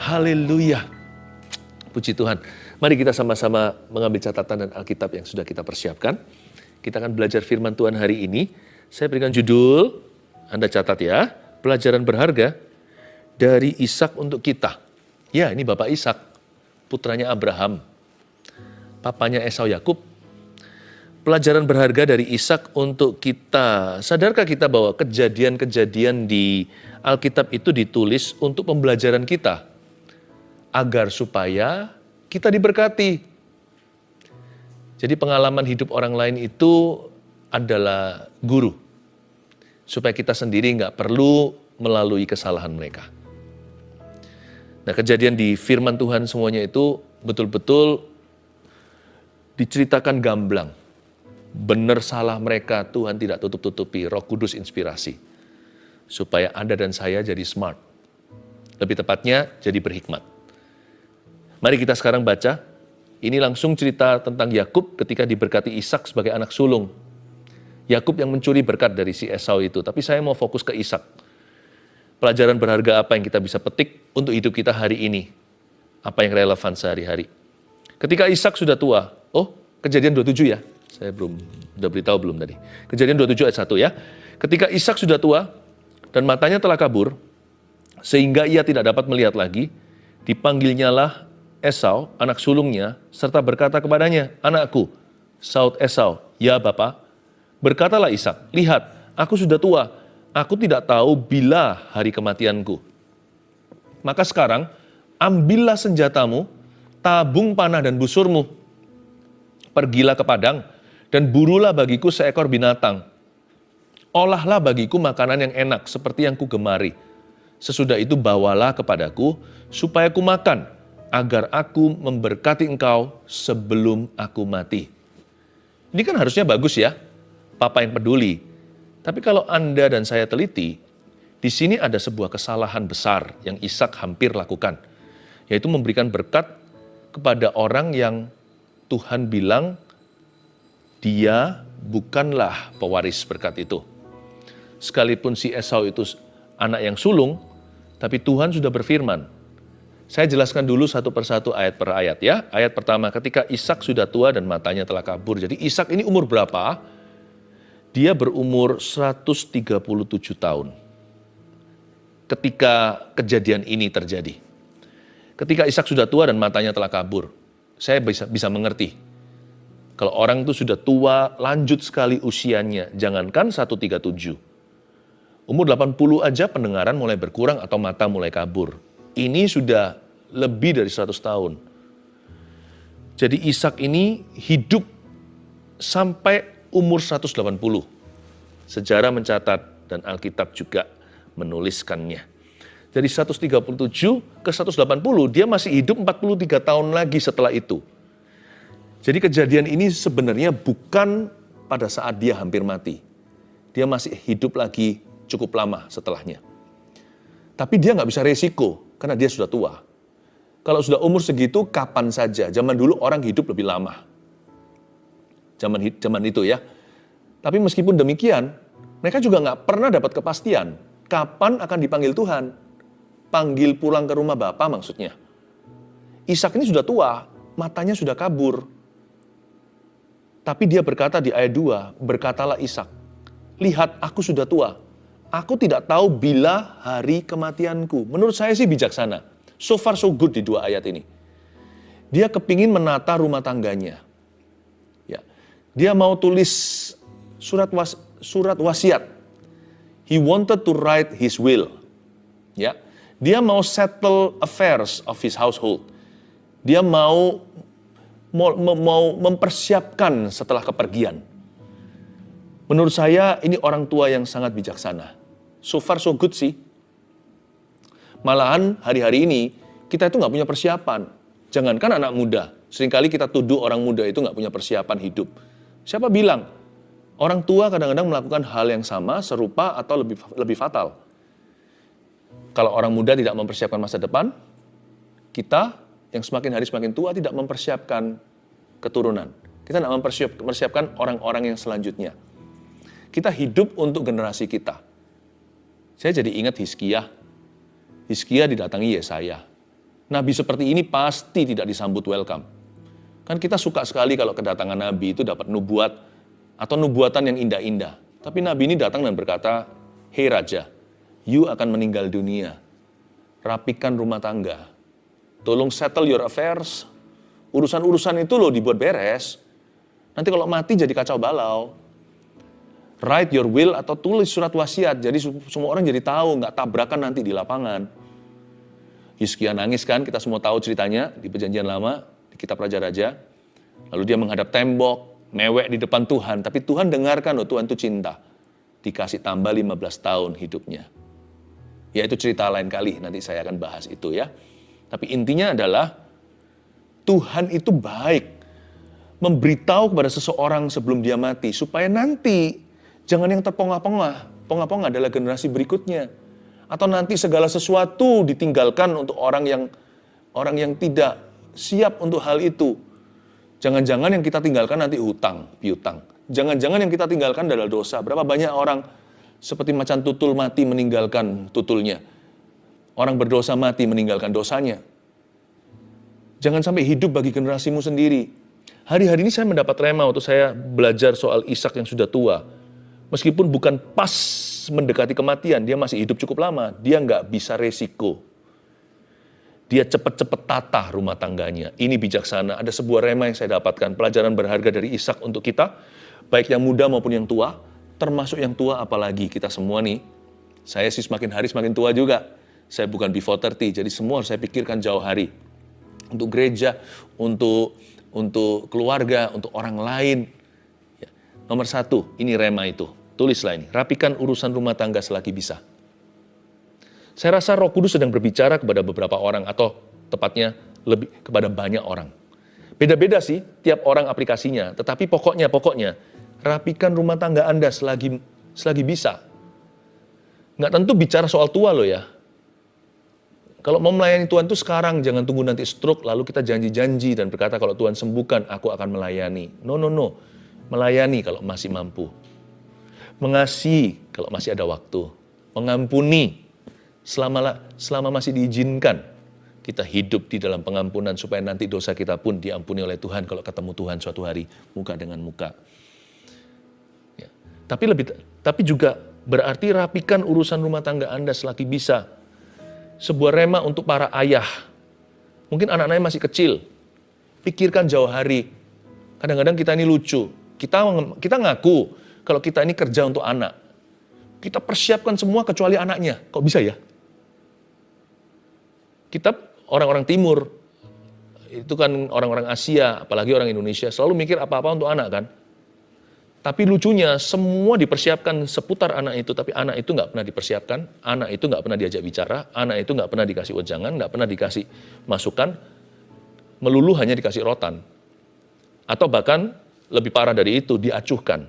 Haleluya. Puji Tuhan. Mari kita sama-sama mengambil catatan dan Alkitab yang sudah kita persiapkan. Kita akan belajar firman Tuhan hari ini. Saya berikan judul, Anda catat ya, pelajaran berharga dari Ishak untuk kita. Ya, ini Bapak Ishak, putranya Abraham, papanya Esau Yakub. Pelajaran berharga dari Ishak untuk kita. Sadarkah kita bahwa kejadian-kejadian di Alkitab itu ditulis untuk pembelajaran kita, agar supaya kita diberkati. Jadi pengalaman hidup orang lain itu adalah guru, supaya kita sendiri nggak perlu melalui kesalahan mereka. Nah, kejadian di firman Tuhan semuanya itu betul-betul diceritakan gamblang. Benar salah mereka Tuhan tidak tutup-tutupi, Roh Kudus inspirasi. Supaya Anda dan saya jadi smart. Lebih tepatnya jadi berhikmat. Mari kita sekarang baca. Ini langsung cerita tentang Yakub ketika diberkati Ishak sebagai anak sulung. Yakub yang mencuri berkat dari si Esau itu. Tapi saya mau fokus ke Ishak. Pelajaran berharga apa yang kita bisa petik untuk hidup kita hari ini? Apa yang relevan sehari-hari? Ketika Ishak sudah tua. Oh, Kejadian 27 ya. Saya udah beritahu belum tadi. Kejadian 27 ayat 1 ya. Ketika Ishak sudah tua dan matanya telah kabur, sehingga ia tidak dapat melihat lagi, dipanggilnyalah Esau, anak sulungnya, serta berkata kepadanya, "Anakku." Saud Esau, "Ya Bapa." Berkatalah Ishak, "Lihat, aku sudah tua, aku tidak tahu bila hari kematianku. Maka sekarang, ambillah senjatamu, tabung panah dan busurmu. Pergilah ke padang, dan burulah bagiku seekor binatang. Olahlah bagiku makanan yang enak, seperti yang kugemari. Sesudah itu bawalah kepadaku, supaya ku makan, agar aku memberkati engkau sebelum aku mati." Ini kan harusnya bagus ya, Papa yang peduli. Tapi kalau Anda dan saya teliti, di sini ada sebuah kesalahan besar yang Ishak hampir lakukan, yaitu memberikan berkat kepada orang yang Tuhan bilang dia bukanlah pewaris berkat itu. Sekalipun si Esau itu anak yang sulung, tapi Tuhan sudah berfirman. Saya jelaskan dulu satu persatu ayat per ayat ya. Ayat pertama, ketika Ishak sudah tua dan matanya telah kabur. Jadi Ishak ini umur berapa? Dia berumur 137 tahun. Ketika kejadian ini terjadi. Ketika Ishak sudah tua dan matanya telah kabur. Saya bisa mengerti. Kalau orang itu sudah tua, lanjut sekali usianya. Jangankan 137. Umur 80 aja pendengaran mulai berkurang atau mata mulai kabur. Ini sudah lebih dari 100 tahun. Jadi Ishak ini hidup sampai umur 180. Sejarah mencatat dan Alkitab juga menuliskannya. Dari 137 ke 180, dia masih hidup 43 tahun lagi setelah itu. Jadi kejadian ini sebenarnya bukan pada saat dia hampir mati. Dia masih hidup lagi cukup lama setelahnya. Tapi dia nggak bisa resiko, karena dia sudah tua. Kalau sudah umur segitu, kapan saja. Zaman dulu orang hidup lebih lama. Zaman itu ya. Tapi meskipun demikian, mereka juga nggak pernah dapat kepastian. Kapan akan dipanggil Tuhan? Panggil pulang ke rumah Bapa maksudnya. Ishak ini sudah tua, matanya sudah kabur. Tapi dia berkata di ayat 2, berkatalah Ishak, "Lihat, aku sudah tua. Aku tidak tahu bila hari kematianku." Menurut saya sih bijaksana. So far so good di dua ayat ini. Dia kepingin menata rumah tangganya. Ya. Dia mau tulis surat wasiat. He wanted to write his will. Ya. Dia mau settle affairs of his household. Dia mau mempersiapkan setelah kepergian. Menurut saya ini orang tua yang sangat bijaksana. So far so good sih. Malahan hari-hari ini kita itu nggak punya persiapan. Jangankan anak muda. Seringkali kita tuduh orang muda itu nggak punya persiapan hidup. Siapa bilang? Orang tua kadang-kadang melakukan hal yang sama, serupa, atau lebih fatal. Kalau orang muda tidak mempersiapkan masa depan, kita yang semakin hari semakin tua tidak mempersiapkan keturunan. Kita tidak mempersiapkan orang-orang yang selanjutnya. Kita hidup untuk generasi kita. Saya jadi ingat Hizkia. Hizkia didatangi Yesaya. Nabi seperti ini pasti tidak disambut welcome. Kan kita suka sekali kalau kedatangan Nabi itu dapat nubuat atau nubuatan yang indah-indah. Tapi Nabi ini datang dan berkata, "Hei Raja, you akan meninggal dunia. Rapikan rumah tangga. Tolong settle your affairs. Urusan-urusan itu loh dibuat beres. Nanti kalau mati jadi kacau balau. Write your will atau tulis surat wasiat. Jadi semua orang jadi tahu, nggak tabrakan nanti di lapangan." Hizkia nangis kan, kita semua tahu ceritanya di Perjanjian Lama. Kitab Raja-Raja, lalu dia menghadap tembok, mewek di depan Tuhan, tapi Tuhan dengarkan, oh Tuhan itu cinta, dikasih tambah 15 tahun hidupnya. Ya itu cerita lain kali, nanti saya akan bahas itu ya. Tapi intinya adalah, Tuhan itu baik, memberitahu kepada seseorang sebelum dia mati, supaya nanti, jangan yang terpongah-pongah, pongah-pongah adalah generasi berikutnya, atau nanti segala sesuatu ditinggalkan untuk orang yang tidak siap untuk hal itu. Jangan-jangan yang kita tinggalkan nanti hutang, piutang. Jangan-jangan yang kita tinggalkan adalah dosa. Berapa banyak orang seperti macan tutul mati meninggalkan tutulnya. Orang berdosa mati meninggalkan dosanya. Jangan sampai hidup bagi generasimu sendiri. Hari-hari ini saya mendapat rema waktu saya belajar soal Ishak yang sudah tua. Meskipun bukan pas mendekati kematian, dia masih hidup cukup lama. Dia nggak bisa resiko. Dia cepat-cepat tata rumah tangganya. Ini bijaksana. Ada sebuah rema yang saya dapatkan. Pelajaran berharga dari Ishak untuk kita. Baik yang muda maupun yang tua. Termasuk yang tua apalagi kita semua nih. Saya sih semakin hari semakin tua juga. Saya bukan before 30. Jadi semua harus saya pikirkan jauh hari. Untuk gereja, untuk keluarga, untuk orang lain. Ya. Nomor 1, ini rema itu. Tulislah ini. Rapikan urusan rumah tangga selagi bisa. Saya rasa Roh Kudus sedang berbicara kepada beberapa orang atau tepatnya lebih kepada banyak orang. Beda-beda sih tiap orang aplikasinya, tetapi pokoknya rapikan rumah tangga Anda selagi bisa. Nggak tentu bicara soal tua loh ya. Kalau mau melayani Tuhan itu sekarang, jangan tunggu nanti stroke lalu kita janji-janji dan berkata kalau Tuhan sembuhkan aku akan melayani. No. Melayani kalau masih mampu. Mengasihi kalau masih ada waktu. Mengampuni selama masih diizinkan, kita hidup di dalam pengampunan supaya nanti dosa kita pun diampuni oleh Tuhan kalau ketemu Tuhan suatu hari muka dengan muka. Ya. Tapi juga berarti rapikan urusan rumah tangga Anda selagi bisa. Sebuah rema untuk para ayah. Mungkin anak-anaknya masih kecil. Pikirkan jauh hari. Kadang-kadang kita ini lucu. Kita ngaku kalau kita ini kerja untuk anak. Kita persiapkan semua kecuali anaknya. Kok bisa ya? Kita orang-orang timur, itu kan orang-orang Asia, apalagi orang Indonesia, selalu mikir apa-apa untuk anak kan. Tapi lucunya, semua dipersiapkan seputar anak itu, tapi anak itu nggak pernah dipersiapkan, anak itu nggak pernah diajak bicara, anak itu nggak pernah dikasih wejangan, nggak pernah dikasih masukan, melulu hanya dikasih rotan. Atau bahkan lebih parah dari itu, diacuhkan.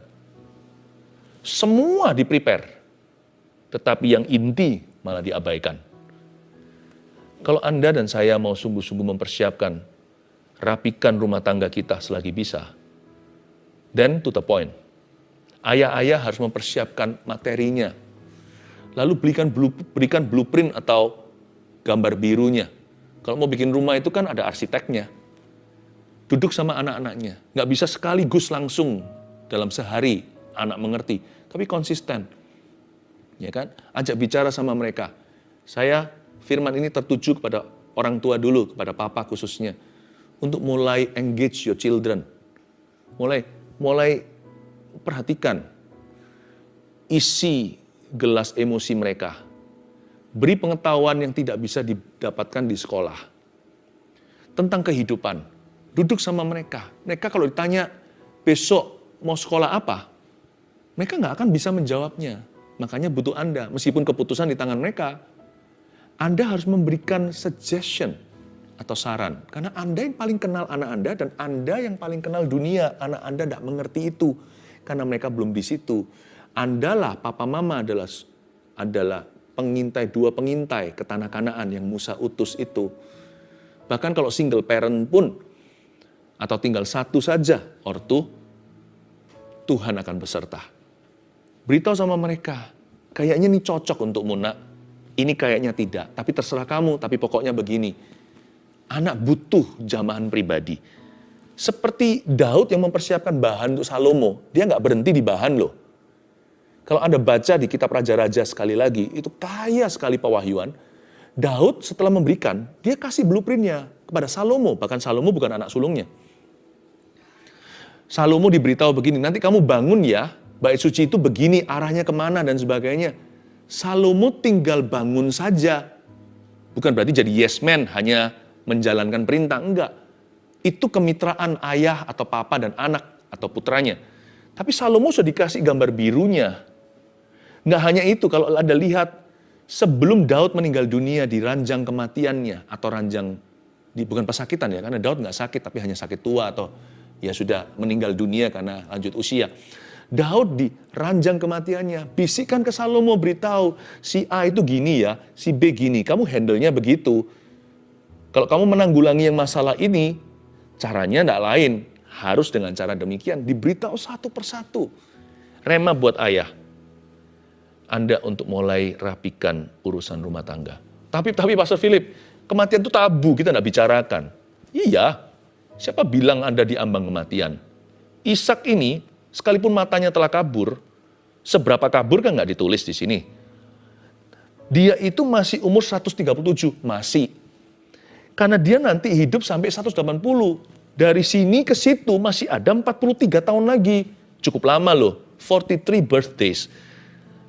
Semua di-prepare, tetapi yang inti malah diabaikan. Kalau Anda dan saya mau sungguh-sungguh mempersiapkan, rapikan rumah tangga kita selagi bisa, then to the point. Ayah-ayah harus mempersiapkan materinya. Lalu berikan blueprint atau gambar birunya. Kalau mau bikin rumah itu kan ada arsiteknya. Duduk sama anak-anaknya. Nggak bisa sekaligus langsung dalam sehari anak mengerti, tapi konsisten. Ya kan? Ajak bicara sama mereka. Firman ini tertuju kepada orang tua dulu, kepada papa khususnya. Untuk mulai engage your children. Mulai perhatikan isi gelas emosi mereka. Beri pengetahuan yang tidak bisa didapatkan di sekolah. Tentang kehidupan. Duduk sama mereka. Mereka kalau ditanya, besok mau sekolah apa? Mereka nggak akan bisa menjawabnya. Makanya butuh Anda, meskipun keputusan di tangan mereka. Anda harus memberikan suggestion atau saran. Karena Anda yang paling kenal anak Anda dan Anda yang paling kenal dunia. Anak Anda tidak mengerti itu. Karena mereka belum di situ. Anda lah, papa mama adalah dua pengintai kekanak-kanaan yang Musa utus itu. Bahkan kalau single parent pun, atau tinggal satu saja ortu, Tuhan akan beserta. Beritahu sama mereka, kayaknya ini cocok untukmu nak. Ini kayaknya tidak, tapi terserah kamu, tapi pokoknya begini. Anak butuh jamahan pribadi. Seperti Daud yang mempersiapkan bahan untuk Salomo. Dia nggak berhenti di bahan loh. Kalau Anda baca di kitab Raja-Raja sekali lagi, itu kaya sekali pewahyuan. Daud setelah memberikan, dia kasih blueprintnya kepada Salomo. Bahkan Salomo bukan anak sulungnya. Salomo diberitahu begini, nanti kamu bangun ya, bait suci itu begini, arahnya kemana dan sebagainya. Salomo tinggal bangun saja. Bukan berarti jadi yes man, hanya menjalankan perintah, enggak. Itu kemitraan ayah atau papa dan anak atau putranya. Tapi Salomo sudah dikasih gambar birunya. Enggak hanya itu, kalau Anda lihat, sebelum Daud meninggal dunia di ranjang kematiannya, atau ranjang, bukan pesakitan ya, karena Daud nggak sakit, tapi hanya sakit tua, atau ya sudah meninggal dunia karena lanjut usia. Daud di ranjang kematiannya, bisikan ke Salomo, beritahu, si A itu gini ya, si B gini, kamu handle-nya begitu. Kalau kamu menanggulangi yang masalah ini, caranya tidak lain, harus dengan cara demikian, diberitahu satu persatu. Rema buat ayah, Anda untuk mulai rapikan urusan rumah tangga. Tapi Pastor Philip, kematian itu tabu, kita tidak bicarakan. Iya, siapa bilang Anda di ambang kematian? Ishak ini, sekalipun matanya telah kabur, seberapa kabur kan nggak ditulis di sini. Dia itu masih umur 137, masih. Karena dia nanti hidup sampai 180. Dari sini ke situ masih ada 43 tahun lagi. Cukup lama loh, 43 birthdays.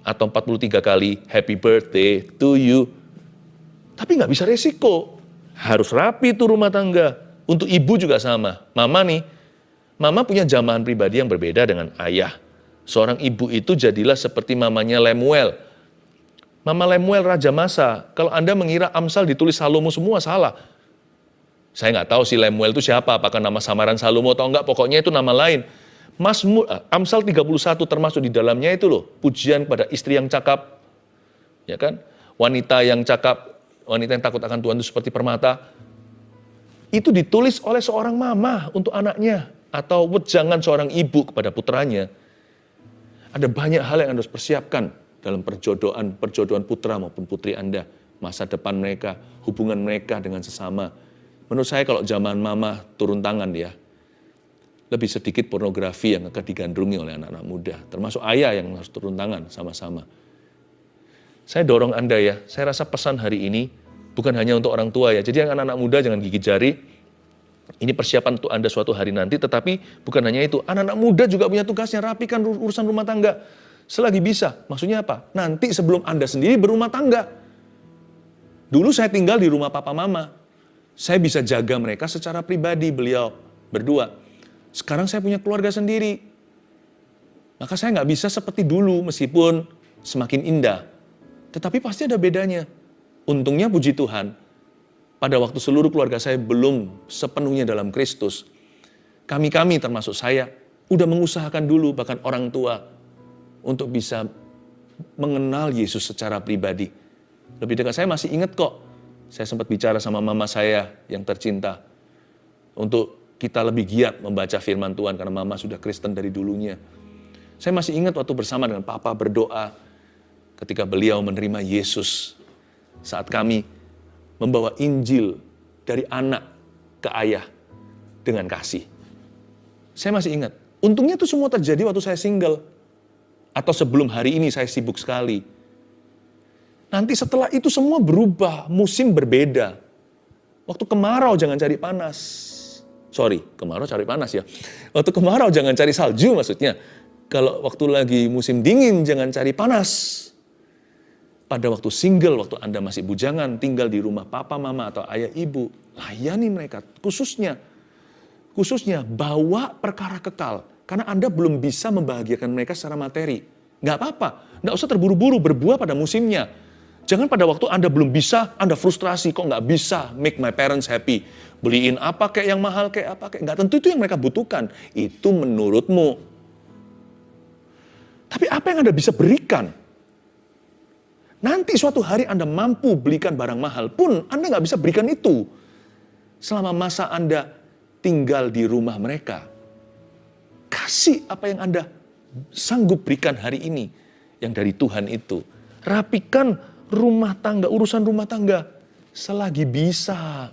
Atau 43 kali happy birthday to you. Tapi nggak bisa resiko. Harus rapi tuh rumah tangga. Untuk ibu juga sama. Mama nih, mama punya jamahan pribadi yang berbeda dengan ayah. Seorang ibu itu jadilah seperti mamanya Lemuel. Mama Lemuel Raja Masa. Kalau Anda mengira Amsal ditulis Salomo semua, salah. Saya nggak tahu si Lemuel itu siapa, apakah nama samaran Salomo atau enggak, pokoknya itu nama lain. Amsal 31 termasuk di dalamnya itu loh, pujian pada istri yang cakap, ya kan? Wanita yang cakap, wanita yang takut akan Tuhan itu seperti permata. Itu ditulis oleh seorang mama untuk anaknya, atau wejangan seorang ibu kepada putranya. Ada banyak hal yang Anda harus persiapkan dalam perjodohan putra maupun putri Anda, masa depan mereka, hubungan mereka dengan sesama. Menurut saya kalau zaman mama turun tangan ya, lebih sedikit pornografi yang akan digandrungi oleh anak-anak muda. Termasuk ayah yang harus turun tangan sama-sama. Saya dorong Anda ya, saya rasa pesan hari ini bukan hanya untuk orang tua ya. Jadi yang anak-anak muda jangan gigit jari. Ini persiapan untuk Anda suatu hari nanti, tetapi bukan hanya itu. Anak-anak muda juga punya tugasnya, rapikan urusan rumah tangga. Selagi bisa, maksudnya apa? Nanti sebelum Anda sendiri berumah tangga. Dulu saya tinggal di rumah papa mama. Saya bisa jaga mereka secara pribadi, beliau berdua. Sekarang saya punya keluarga sendiri. Maka saya nggak bisa seperti dulu, meskipun semakin indah. Tetapi pasti ada bedanya. Untungnya puji Tuhan, pada waktu seluruh keluarga saya belum sepenuhnya dalam Kristus, kami termasuk saya, udah mengusahakan dulu, bahkan orang tua, untuk bisa mengenal Yesus secara pribadi. Lebih dekat, saya masih ingat kok, saya sempat bicara sama mama saya yang tercinta, untuk kita lebih giat membaca firman Tuhan, karena mama sudah Kristen dari dulunya. Saya masih ingat waktu bersama dengan papa berdoa, ketika beliau menerima Yesus, saat kami membawa Injil dari anak ke ayah dengan kasih. Saya masih ingat, untungnya itu semua terjadi waktu saya single, atau sebelum hari ini saya sibuk sekali. Nanti setelah itu semua berubah, musim berbeda. Waktu kemarau jangan cari panas. Sorry, kemarau cari panas ya. Waktu kemarau jangan cari salju maksudnya. Kalau waktu lagi musim dingin jangan cari panas. Pada waktu single, waktu Anda masih bujangan, tinggal di rumah papa, mama, atau ayah, ibu, layani mereka. Khususnya bawa perkara kekal. Karena Anda belum bisa membahagiakan mereka secara materi. Nggak apa-apa, nggak usah terburu-buru, berbuah pada musimnya. Jangan pada waktu Anda belum bisa, Anda frustrasi, kok nggak bisa make my parents happy. Beliin apa kayak yang mahal kayak apa kayak. Nggak tentu itu yang mereka butuhkan. Itu menurutmu. Tapi apa yang Anda bisa berikan? Nanti suatu hari Anda mampu belikan barang mahal pun, Anda nggak bisa berikan itu. Selama masa Anda tinggal di rumah mereka. Kasih apa yang Anda sanggup berikan hari ini. Yang dari Tuhan itu. Rapikan rumah tangga, urusan rumah tangga. Selagi bisa.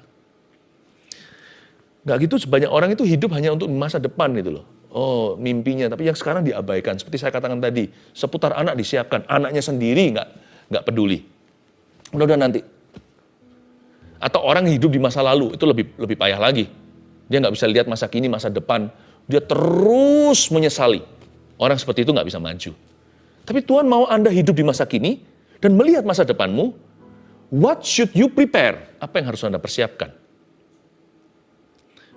Nggak gitu, sebanyak orang itu hidup hanya untuk masa depan gitu loh. Oh, mimpinya, tapi yang sekarang diabaikan. Seperti saya katakan tadi, seputar anak disiapkan, anaknya sendiri nggak peduli. Udah nanti. Atau orang hidup di masa lalu, itu lebih payah lagi. Dia nggak bisa lihat masa kini, masa depan. Dia terus menyesali. Orang seperti itu nggak bisa maju. Tapi Tuhan mau Anda hidup di masa kini dan melihat masa depanmu. What should you prepare? Apa yang harus Anda persiapkan?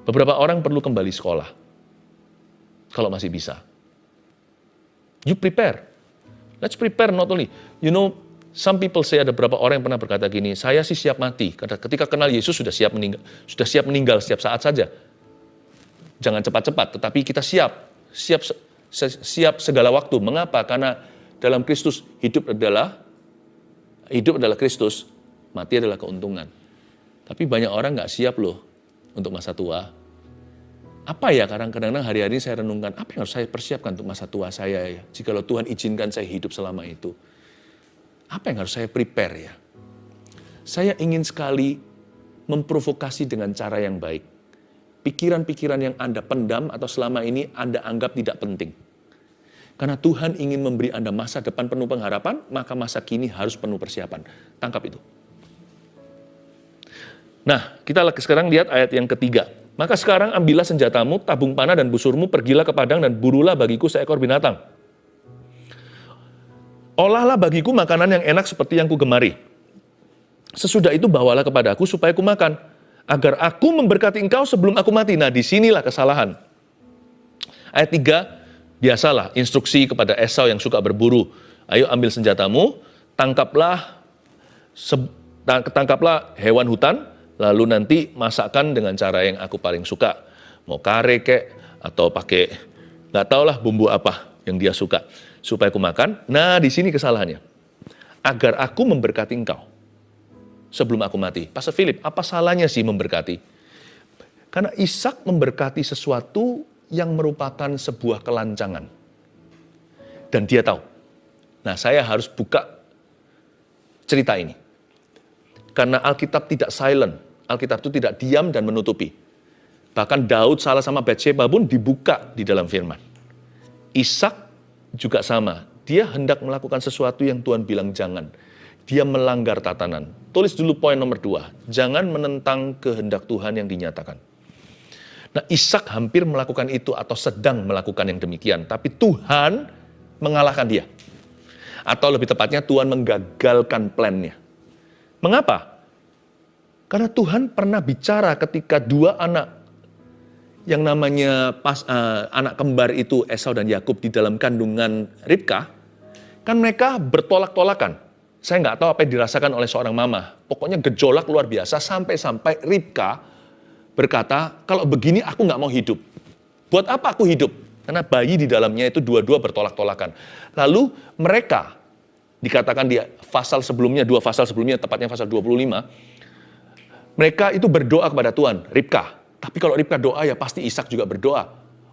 Beberapa orang perlu kembali sekolah. Kalau masih bisa. You prepare. Let's prepare not only. You know, some people say, ada beberapa orang yang pernah berkata gini, saya sih siap mati. Ketika kenal Yesus sudah siap meninggal setiap saat saja. Jangan cepat-cepat, tetapi kita siap segala waktu. Mengapa? Karena dalam Kristus hidup adalah Kristus, mati adalah keuntungan. Tapi banyak orang nggak siap loh untuk masa tua. Apa ya, kadang-kadang hari-hari saya renungkan, apa yang harus saya persiapkan untuk masa tua saya ya? Jikalau Tuhan izinkan saya hidup selama itu. Apa yang harus saya prepare ya? Saya ingin sekali memprovokasi dengan cara yang baik. Pikiran-pikiran yang Anda pendam atau selama ini Anda anggap tidak penting. Karena Tuhan ingin memberi Anda masa depan penuh pengharapan, maka masa kini harus penuh persiapan. Tangkap itu. Nah, kita sekarang lihat ayat yang ketiga. Maka sekarang ambillah senjatamu, tabung panah dan busurmu, pergilah ke padang dan burulah bagiku seekor binatang. Olahlah bagiku makanan yang enak seperti yang kugemari. Sesudah itu bawalah kepadaku supaya ku makan, agar aku memberkati engkau sebelum aku mati. Nah, disinilah kesalahan. Ayat 3, biasalah instruksi kepada Esau yang suka berburu. Ayo ambil senjatamu, tangkaplah hewan hutan, lalu nanti masakkan dengan cara yang aku paling suka. Mau kare kek, atau pakai, nggak tahulah bumbu apa yang dia suka. Supaya aku makan. Nah, di sini kesalahannya. Agar aku memberkati engkau sebelum aku mati. Pastor Philip, apa salahnya sih memberkati? Karena Ishak memberkati sesuatu yang merupakan sebuah kelancangan. Dan dia tahu. Nah, saya harus buka cerita ini. Karena Alkitab tidak silent. Alkitab itu tidak diam dan menutupi. Bahkan Daud salah sama Batsheba pun dibuka di dalam firman. Ishak juga sama. Dia hendak melakukan sesuatu yang Tuhan bilang jangan. Dia melanggar tatanan. Tulis dulu poin nomor 2. Jangan menentang kehendak Tuhan yang dinyatakan. Nah, Ishak hampir melakukan itu atau sedang melakukan yang demikian. Tapi Tuhan mengalahkan dia. Atau lebih tepatnya Tuhan menggagalkan plannya. Mengapa? Karena Tuhan pernah bicara ketika dua anak yang namanya anak kembar itu Esau dan Yakub di dalam kandungan Ribka, kan mereka bertolak-tolakan. Saya nggak tahu apa yang dirasakan oleh seorang mama. Pokoknya gejolak luar biasa sampai Ribka berkata, kalau begini aku nggak mau hidup. Buat apa aku hidup? Karena bayi di dalamnya itu dua-dua bertolak-tolakan. Lalu mereka, dikatakan di pasal sebelumnya, 2 pasal sebelumnya, tepatnya pasal 25, mereka itu berdoa kepada Tuhan, Ribka. Tapi kalau Ribka doa ya pasti Ishak juga berdoa.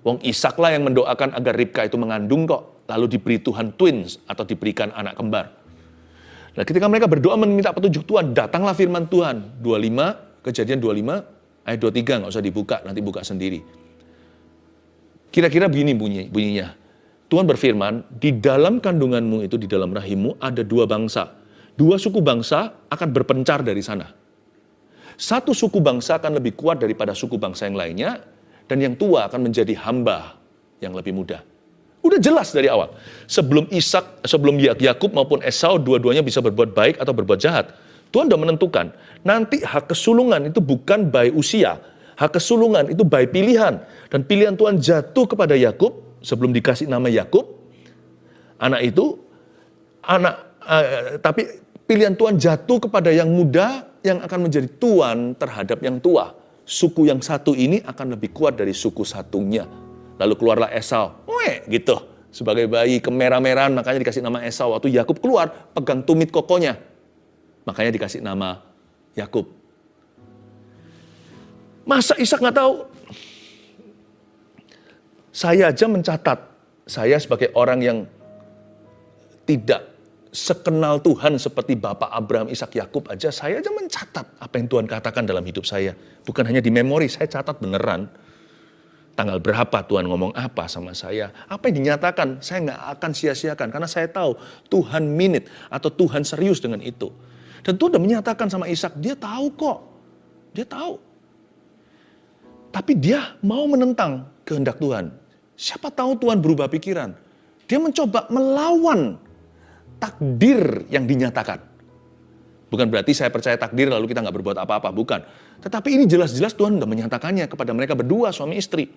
Wong Ishak lah yang mendoakan agar Ribka itu mengandung kok. Lalu diberi Tuhan twins atau diberikan anak kembar. Nah, ketika mereka berdoa meminta petunjuk Tuhan, datanglah firman Tuhan. 25, Kejadian 25, ayat 23, nggak usah dibuka, nanti buka sendiri. Kira-kira begini bunyinya. Tuhan berfirman, di dalam kandunganmu itu, di dalam rahimmu ada 2 bangsa. 2 suku bangsa akan berpencar dari sana. Satu suku bangsa akan lebih kuat daripada suku bangsa yang lainnya, dan yang tua akan menjadi hamba yang lebih muda. Udah jelas dari awal. Sebelum Yakub maupun Esau, dua-duanya bisa berbuat baik atau berbuat jahat. Tuhan sudah menentukan, nanti hak kesulungan itu bukan by usia. Hak kesulungan itu by pilihan. Dan pilihan Tuhan jatuh kepada Yakub, sebelum dikasih nama Yakub, tapi pilihan Tuhan jatuh kepada yang muda, yang akan menjadi tuan terhadap yang tua. Suku yang satu ini akan lebih kuat dari suku satunya. Lalu keluarlah Esau, gitu. Sebagai bayi kemerah-merahan, makanya dikasih nama Esau. Waktu Yakub keluar, pegang tumit kokonya. Makanya dikasih nama Yakub. Masa Ishak nggak tahu? Saya aja mencatat, saya sebagai orang yang tidak sekenal Tuhan seperti Bapak Abraham, Ishak, Yakub aja, saya aja mencatat apa yang Tuhan katakan dalam hidup saya. Bukan hanya di memori, saya catat beneran. Tanggal berapa Tuhan ngomong apa sama saya. Apa yang dinyatakan, saya nggak akan sia-siakan. Karena saya tahu Tuhan minute atau Tuhan serius dengan itu. Dan Tuhan udah menyatakan sama Ishak, dia tahu kok. Dia tahu. Tapi dia mau menentang kehendak Tuhan. Siapa tahu Tuhan berubah pikiran. Dia mencoba melawan takdir yang dinyatakan. Bukan berarti saya percaya takdir lalu kita nggak berbuat apa-apa, bukan. Tetapi ini jelas-jelas Tuhan sudah menyatakannya kepada mereka berdua, suami istri.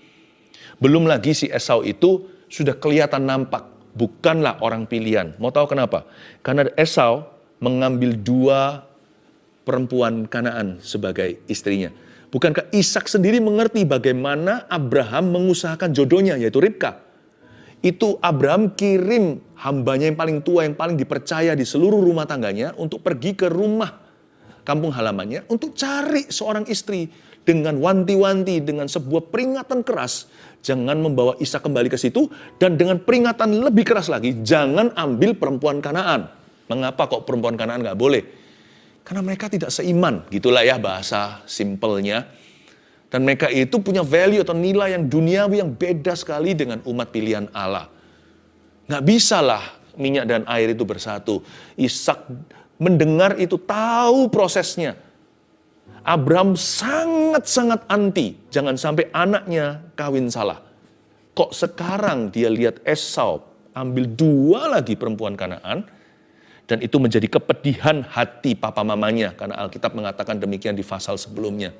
Belum lagi si Esau itu sudah kelihatan nampak, bukanlah orang pilihan. Mau tahu kenapa? Karena Esau mengambil 2 perempuan Kanaan sebagai istrinya. Bukankah Ishak sendiri mengerti bagaimana Abraham mengusahakan jodohnya, yaitu Ribka? Itu Abraham kirim hambanya yang paling tua, yang paling dipercaya di seluruh rumah tangganya untuk pergi ke rumah kampung halamannya untuk cari seorang istri dengan wanti-wanti, dengan sebuah peringatan keras. Jangan membawa Ishak kembali ke situ, dan dengan peringatan lebih keras lagi, jangan ambil perempuan Kanaan. Mengapa kok perempuan Kanaan nggak boleh? Karena mereka tidak seiman, gitulah ya bahasa simpelnya. Dan mereka itu punya value atau nilai yang duniawi yang beda sekali dengan umat pilihan Allah. Nggak bisalah minyak dan air itu bersatu. Ishak mendengar itu, tahu prosesnya. Abraham sangat-sangat anti, jangan sampai anaknya kawin salah. Kok sekarang dia lihat Esau ambil 2 lagi perempuan Kanaan, dan itu menjadi kepedihan hati papa mamanya, karena Alkitab mengatakan demikian di pasal sebelumnya.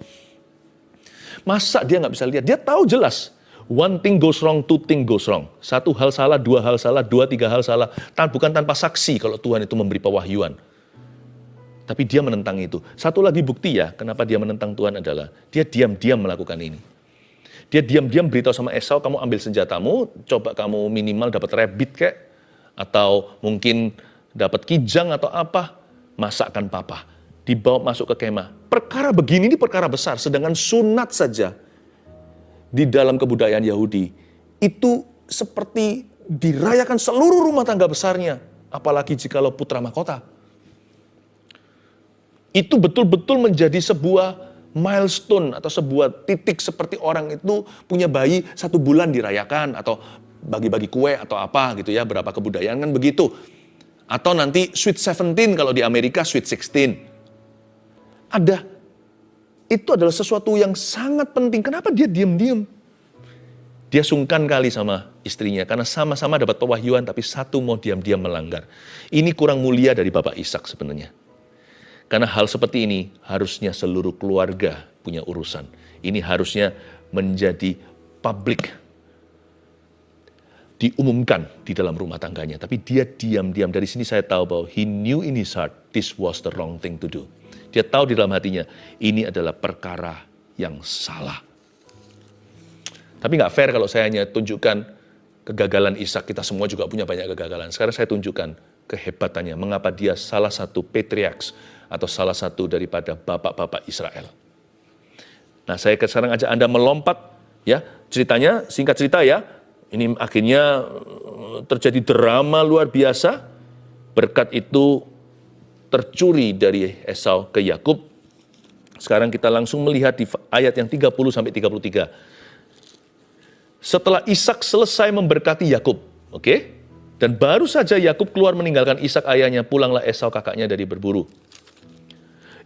Masa dia nggak bisa lihat? Dia tahu jelas. 1 thing goes wrong, 2 thing goes wrong. 1 hal salah, 2 hal salah, 2, 3 hal salah. Bukan tanpa saksi kalau Tuhan itu memberi pewahyuan. Tapi dia menentang itu. Satu lagi bukti ya, kenapa dia menentang Tuhan adalah, dia diam-diam melakukan ini. Dia diam-diam beritahu sama Esau, kamu ambil senjatamu, coba kamu minimal dapat rabbit kek, atau mungkin dapat kijang atau apa, masakkan papa. Dibawa masuk ke kemah. Perkara begini ini perkara besar, sedangkan sunat saja di dalam kebudayaan Yahudi itu seperti dirayakan seluruh rumah tangga besarnya, apalagi jikalau putra mahkota. Itu betul-betul menjadi sebuah milestone atau sebuah titik, seperti orang itu punya bayi 1 bulan dirayakan atau bagi-bagi kue atau apa gitu ya, berapa kebudayaan kan begitu. Atau nanti Sweet 17 kalau di Amerika Sweet 16. Itu adalah sesuatu yang sangat penting. Kenapa dia diam-diam? Dia sungkan kali sama istrinya karena sama-sama dapat pewahyuan tapi satu mau diam-diam melanggar. Ini kurang mulia dari Bapak Ishak sebenarnya. Karena hal seperti ini harusnya seluruh keluarga punya urusan. Ini harusnya menjadi publik, diumumkan di dalam rumah tangganya. Tapi dia diam-diam. Dari sini saya tahu bahwa he knew in his heart this was the wrong thing to do. Dia tahu di dalam hatinya ini adalah perkara yang salah. Tapi nggak fair kalau saya hanya tunjukkan kegagalan Ishak. Kita semua juga punya banyak kegagalan. Sekarang saya tunjukkan kehebatannya. Mengapa dia salah satu patriarchs atau salah satu daripada bapak-bapak Israel. Nah, saya sekarang ajak Anda melompat ya. Ceritanya, singkat cerita ya. Ini akhirnya terjadi drama luar biasa. Berkat itu tercuri dari Esau ke Yakub. Sekarang kita langsung melihat di ayat yang 30 sampai 33. Setelah Ishak selesai memberkati Yakub, oke? Dan baru saja Yakub keluar meninggalkan Ishak ayahnya, pulanglah Esau kakaknya dari berburu.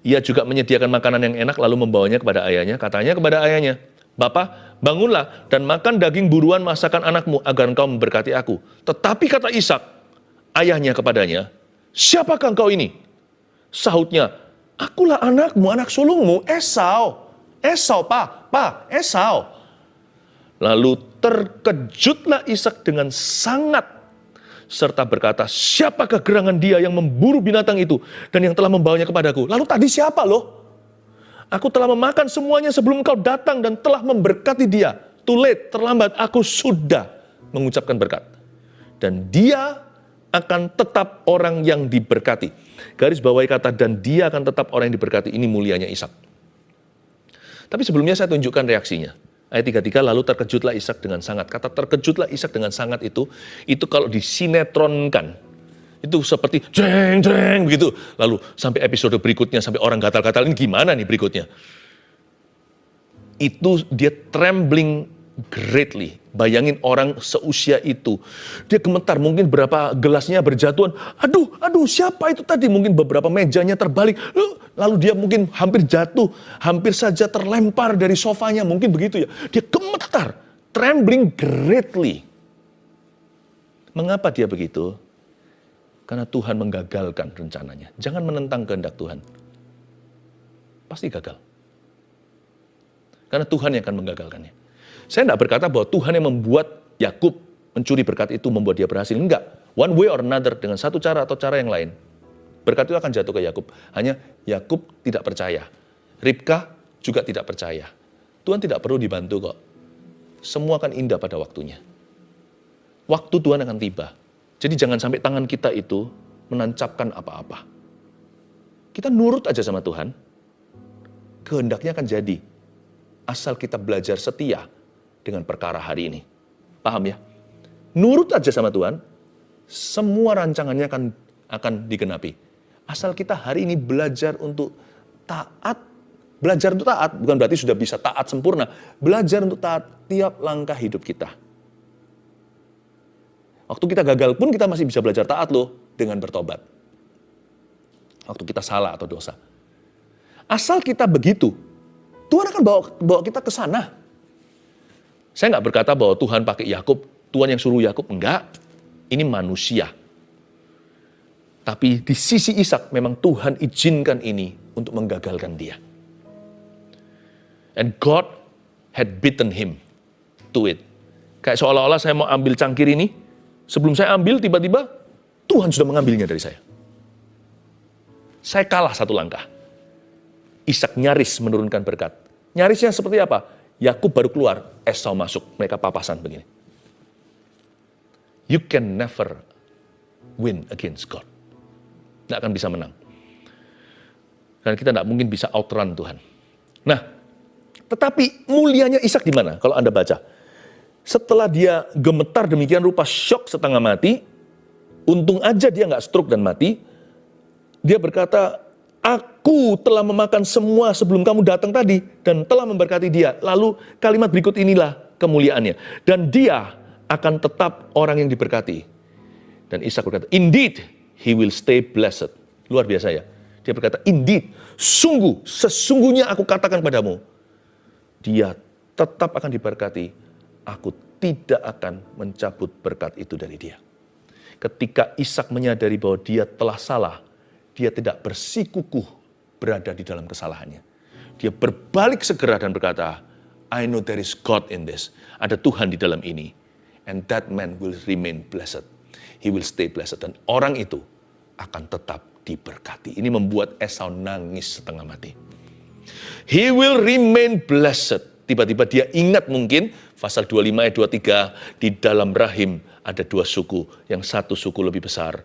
Ia juga menyediakan makanan yang enak lalu membawanya kepada ayahnya. Katanya kepada ayahnya, "Bapa, bangunlah dan makan daging buruan masakan anakmu agar engkau memberkati aku." Tetapi kata Ishak, ayahnya kepadanya, "Siapakah engkau ini?" Sahutnya, "Akulah anakmu, anak sulungmu, Esau. Esau, Esau." Lalu terkejutlah Ishak dengan sangat, serta berkata, "Siapakah gerangan dia yang memburu binatang itu dan yang telah membawanya kepadaku? Lalu tadi siapa loh? Aku telah memakan semuanya sebelum engkau datang dan telah memberkati dia. Too late, terlambat, aku sudah mengucapkan berkat. Dan dia akan tetap orang yang diberkati." Garis bawahi kata, dan dia akan tetap orang yang diberkati. Ini mulianya Ishak. Tapi sebelumnya saya tunjukkan reaksinya. Ayat 33, lalu terkejutlah Ishak dengan sangat. Kata terkejutlah Ishak dengan sangat itu kalau disinetronkan, Itu seperti jeng jeng begitu. Lalu sampai episode berikutnya, sampai orang gatal-gatal, ini gimana nih berikutnya? Itu dia trembling greatly. Bayangin orang seusia itu. Dia gemetar, mungkin berapa gelasnya berjatuhan. Aduh, siapa itu tadi? Mungkin beberapa mejanya terbalik. Lalu dia mungkin hampir jatuh, hampir saja terlempar dari sofanya. Mungkin begitu ya. Dia gemetar, trembling greatly. Mengapa dia begitu? Karena Tuhan menggagalkan rencananya. Jangan menentang kehendak Tuhan. Pasti gagal. Karena Tuhan yang akan menggagalkannya. Saya tidak berkata bahwa Tuhan yang membuat Yakub mencuri berkat itu membuat dia berhasil. Enggak. One way or another, dengan satu cara atau cara yang lain. Berkat itu akan jatuh ke Yakub. Hanya Yakub tidak percaya. Ribka juga tidak percaya. Tuhan tidak perlu dibantu kok. Semua akan indah pada waktunya. Waktu Tuhan akan tiba. Jadi jangan sampai tangan kita itu menancapkan apa-apa. Kita nurut aja sama Tuhan. Kehendaknya akan jadi. Asal kita belajar setia dengan perkara hari ini. Paham ya? Nurut aja sama Tuhan, semua rancangannya akan digenapi. Asal kita hari ini belajar untuk taat. Belajar untuk taat, bukan berarti sudah bisa taat sempurna. Belajar untuk taat tiap langkah hidup kita. Waktu kita gagal pun kita masih bisa belajar taat loh dengan bertobat. Waktu kita salah atau dosa. Asal kita begitu, Tuhan akan bawa kita ke sana. Saya nggak berkata bahwa Tuhan pakai Yakub, Tuhan yang suruh Yakub, enggak. Ini manusia. Tapi di sisi Ishak memang Tuhan izinkan ini untuk menggagalkan dia. And God had beaten him to it. Kayak seolah-olah saya mau ambil cangkir ini, sebelum saya ambil tiba-tiba Tuhan sudah mengambilnya dari saya. Saya kalah satu langkah. Ishak nyaris menurunkan berkat. Nyarisnya seperti apa? Yakub baru keluar, Esau masuk. Mereka papasan begini. You can never win against God. Nggak akan bisa menang. Dan kita nggak mungkin bisa outrun Tuhan. Nah, tetapi mulianya Ishak di mana? Kalau Anda baca. Setelah dia gemetar demikian rupa, syok setengah mati, untung aja dia nggak stroke dan mati, dia berkata, aku telah memakan semua sebelum kamu datang tadi dan telah memberkati dia. Lalu kalimat berikut inilah kemuliaannya. Dan dia akan tetap orang yang diberkati. Dan Ishak berkata, indeed, he will stay blessed. Luar biasa ya. Dia berkata, indeed, sungguh, sesungguhnya aku katakan padamu, dia tetap akan diberkati. Aku tidak akan mencabut berkat itu dari dia. Ketika Ishak menyadari bahwa dia telah salah, dia tidak bersikukuh berada di dalam kesalahannya. Dia berbalik segera dan berkata, I know there is God in this. Ada Tuhan di dalam ini. And that man will remain blessed. He will stay blessed. Dan orang itu akan tetap diberkati. Ini membuat Esau nangis setengah mati. He will remain blessed. Tiba-tiba dia ingat mungkin, pasal 25 ayat 23, di dalam rahim ada dua suku. Yang satu suku lebih besar.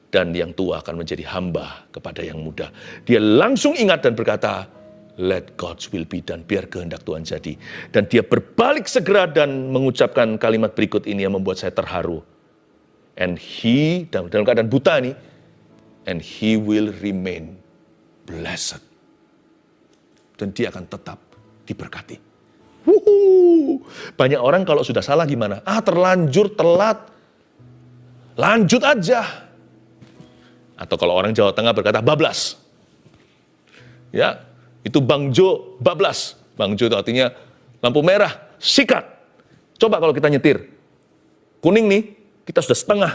Dan yang tua akan menjadi hamba kepada yang muda. Dia langsung ingat dan berkata, let God's will be done, biar kehendak Tuhan jadi. Dan dia berbalik segera dan mengucapkan kalimat berikut ini yang membuat saya terharu. And he, dalam keadaan buta nih, and he will remain blessed. Dan dia akan tetap diberkati. Banyak orang kalau sudah salah gimana? Terlanjur, telat. Lanjut aja. Atau kalau orang Jawa Tengah berkata bablas. Ya, itu Bang Jo bablas. Bang Jo itu artinya lampu merah, sikat. Coba kalau kita nyetir. Kuning nih, kita sudah setengah.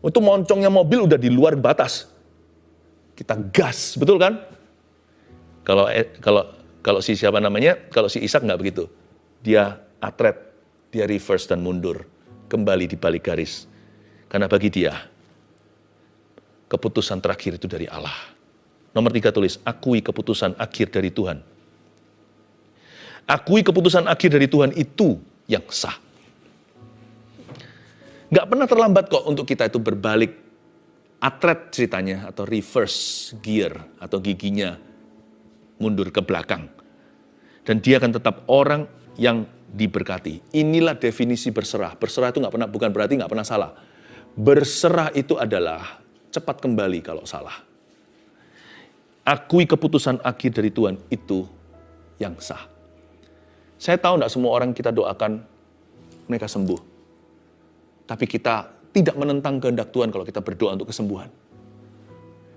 Itu moncongnya mobil udah di luar batas. Kita gas, betul kan? Kalau si siapa namanya? Kalau si Ishak nggak begitu. Dia atret, dia reverse dan mundur. Kembali di balik garis. Karena bagi dia, keputusan terakhir itu dari Allah. Nomor 3 tulis, akui keputusan akhir dari Tuhan. Akui keputusan akhir dari Tuhan itu yang sah. Nggak pernah terlambat kok untuk kita itu berbalik atret ceritanya atau reverse gear atau giginya mundur ke belakang. Dan dia akan tetap orang yang diberkati. Inilah definisi berserah. Berserah itu bukan berarti nggak pernah salah. Berserah itu adalah cepat kembali kalau salah. Akui keputusan akhir dari Tuhan, itu yang sah. Saya tahu tidak semua orang kita doakan mereka sembuh. Tapi kita tidak menentang kehendak Tuhan kalau kita berdoa untuk kesembuhan.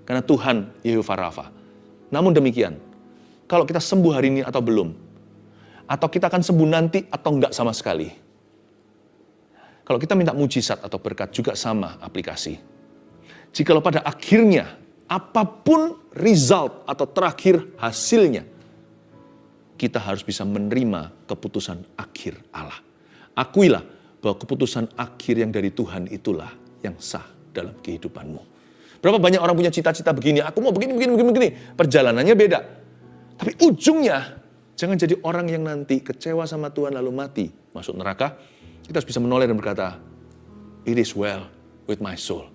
Karena Tuhan Yehova Rafa. Namun demikian, kalau kita sembuh hari ini atau belum, atau kita akan sembuh nanti atau enggak sama sekali. Kalau kita minta mujizat atau berkat juga sama aplikasi. Jikalau pada akhirnya, apapun result atau terakhir hasilnya, kita harus bisa menerima keputusan akhir Allah. Akuilah bahwa keputusan akhir yang dari Tuhan itulah yang sah dalam kehidupanmu. Berapa banyak orang punya cita-cita begini, aku mau begini. Perjalanannya beda. Tapi ujungnya, jangan jadi orang yang nanti kecewa sama Tuhan lalu mati, masuk neraka. Kita harus bisa menoleh dan berkata, it is well with my soul.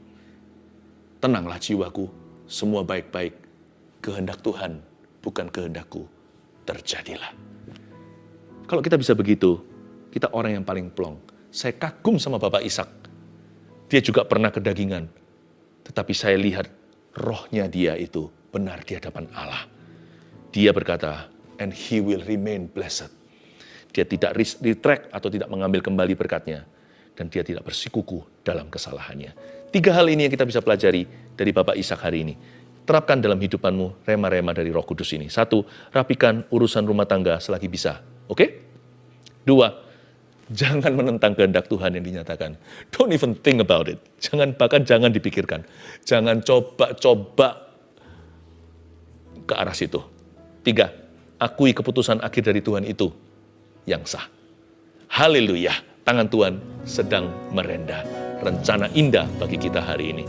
Tenanglah jiwaku, semua baik-baik. Kehendak Tuhan, bukan kehendakku, terjadilah. Kalau kita bisa begitu, kita orang yang paling plong. Saya kagum sama Bapak Ishak. Dia juga pernah kedagingan. Tetapi saya lihat rohnya dia itu benar di hadapan Allah. Dia berkata, and he will remain blessed. Dia tidak retract atau tidak mengambil kembali berkatnya. Dan dia tidak bersikuku dalam kesalahannya. 3 hal ini yang kita bisa pelajari dari Bapak Ishak hari ini. Terapkan dalam hidupanmu rema-rema dari Roh Kudus ini. 1, rapikan urusan rumah tangga selagi bisa. Oke? 2, jangan menentang kehendak Tuhan yang dinyatakan. Don't even think about it. Jangan dipikirkan. Jangan coba-coba ke arah situ. 3, akui keputusan akhir dari Tuhan itu yang sah. Haleluya, tangan Tuhan sedang merendah. Rencana indah bagi kita hari ini.